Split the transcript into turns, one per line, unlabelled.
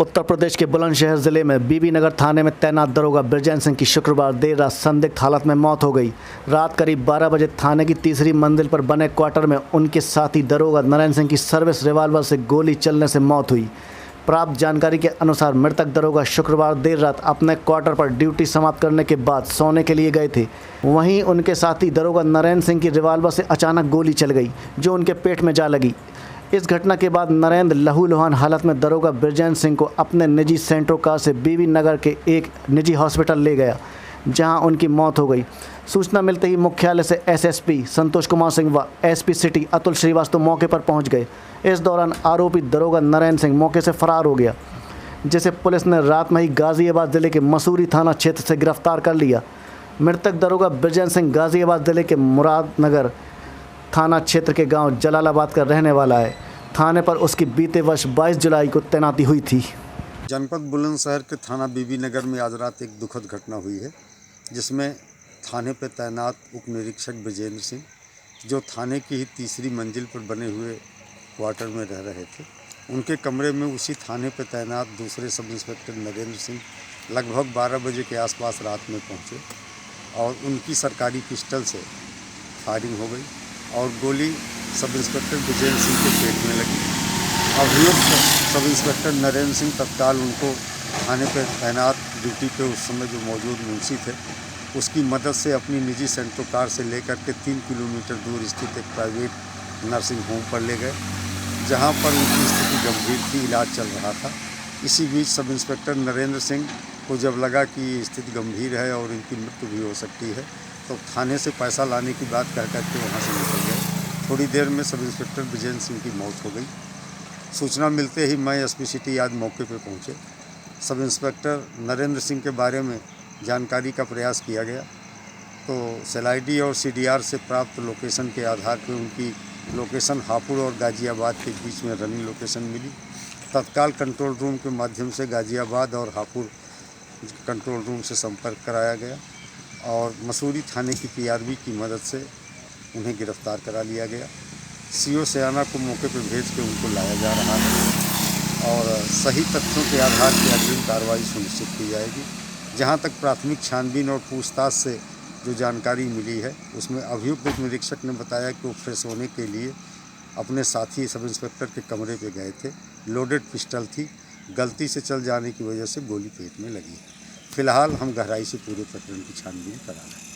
उत्तर प्रदेश के बुलंदशहर जिले में बीबीनगर थाने में तैनात दरोगा बृजेंद्र सिंह की शुक्रवार देर रात संदिग्ध हालत में मौत हो गई। रात करीब 12 बजे थाने की तीसरी मंजिल पर बने क्वार्टर में उनके साथी दरोगा नरेंद्र सिंह की सर्विस रिवाल्वर से गोली चलने से मौत हुई। प्राप्त जानकारी के अनुसार मृतक दरोगा शुक्रवार देर रात अपने क्वार्टर पर ड्यूटी समाप्त करने के बाद सोने के लिए गए थे। वहीं उनके साथी दरोगा नरेंद्र सिंह की रिवाल्वर से अचानक गोली चल गई जो उनके पेट में जा लगी। इस घटना के बाद नरेंद्र लहूलुहान हालत में दरोगा बृजेंद्र सिंह को अपने निजी सेंट्रो कार से बीबीनगर के एक निजी हॉस्पिटल ले गया, जहां उनकी मौत हो गई। सूचना मिलते ही मुख्यालय से एसएसपी संतोष कुमार सिंह व एसपी सिटी अतुल श्रीवास्तव मौके पर पहुंच गए। इस दौरान आरोपी दरोगा नरेंद्र सिंह मौके से फरार हो गया, जिसे पुलिस ने रात में ही गाजियाबाद जिले के मसूरी थाना क्षेत्र से गिरफ्तार कर लिया। मृतक दरोगा बृजेंद्र सिंह गाजियाबाद जिले के मुरादनगर थाना क्षेत्र के गांव जलालाबाद का रहने वाला है। थाने पर उसकी बीते वर्ष 22 जुलाई को तैनाती हुई थी।
जनपद बुलंदशहर के थाना बीबीनगर में आज रात एक दुखद घटना हुई है, जिसमें थाने पर तैनात उप निरीक्षक बृजेंद्र सिंह, जो थाने की ही तीसरी मंजिल पर बने हुए क्वार्टर में रह रहे थे, उनके कमरे में उसी थाने पर तैनात दूसरे सब इंस्पेक्टर नरेंद्र सिंह लगभग 12 बजे के आसपास रात में पहुंचे और उनकी सरकारी पिस्टल से फायरिंग हो गई और गोली सब इंस्पेक्टर बृजेंद्र सिंह के पेट में लगी। अभियुक्त सब इंस्पेक्टर नरेंद्र सिंह तत्काल उनको थाने पर तैनात ड्यूटी पे उस समय जो मौजूद मुंशी थे, उसकी मदद से अपनी निजी सेंट्रो कार से लेकर के 3 किलोमीटर दूर स्थित एक प्राइवेट नर्सिंग होम पर ले गए, जहां पर उनकी स्थिति गंभीर थी, इलाज चल रहा था। इसी बीच सब इंस्पेक्टर नरेंद्र सिंह को जब लगा कि ये स्थिति गंभीर है और इनकी मृत्यु भी हो सकती है, तो थाने से पैसा लाने की बात कह करके वहाँ से निकल गए। थोड़ी देर में सब इंस्पेक्टर बृजेंद्र सिंह की मौत हो गई। सूचना मिलते ही मैं एसपी सिटी आज मौके पर पहुँचे। सब इंस्पेक्टर नरेंद्र सिंह के बारे में जानकारी का प्रयास किया गया, तो SLID और CDR से प्राप्त लोकेशन के आधार पर उनकी लोकेशन हापुड़ और गाजियाबाद के बीच में रनिंग लोकेशन मिली। तत्काल कंट्रोल रूम के माध्यम से गाजियाबाद और हापुड़ कंट्रोल रूम से संपर्क कराया गया और मसूरी थाने की PRV की मदद से उन्हें गिरफ्तार करा लिया गया। CO सयाना को मौके पर भेज के उनको लाया जा रहा है और सही तथ्यों के आधार पर अग्रिम कार्रवाई सुनिश्चित की जाएगी। जहां तक प्राथमिक छानबीन और पूछताछ से जो जानकारी मिली है, उसमें अभियुक्त उप निरीक्षक ने बताया कि वो फ्रेश होने के लिए अपने साथी सब इंस्पेक्टर के कमरे पे गए थे। लोडेड पिस्टल थी, गलती से चल जाने की वजह से गोली पेट में लगी। फिलहाल हम गहराई से पूरे प्रकरण की छानबीन करा रहे हैं।